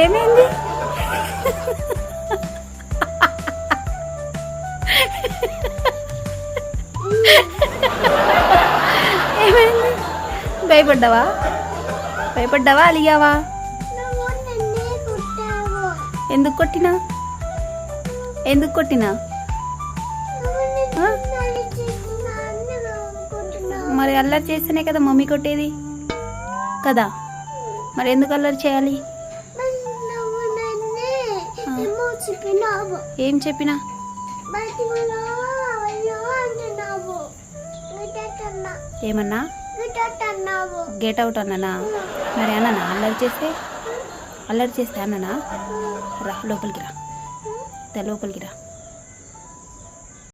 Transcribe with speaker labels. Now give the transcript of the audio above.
Speaker 1: ఏమైంది? ఏమైంది? భయపడ్డావా? భయపడ్డావా? అలిగావా? ఎందుకు కొట్టినా? ఎందుకు కొట్టినా? మరి అల్లరి చేస్తేనే కదా మమ్మీ కొట్టేది కదా, మరి ఎందుకు అల్లరి చేయాలి? ఏం చెప్పినా? ఏమన్నా? గెట్ అవుట్ అన్నానా? మరి అన్నానా అల్లరి చేస్తే? అల్లరి చేస్తే అన్నానా? రా లోపలికి రా, లోపలికి రా.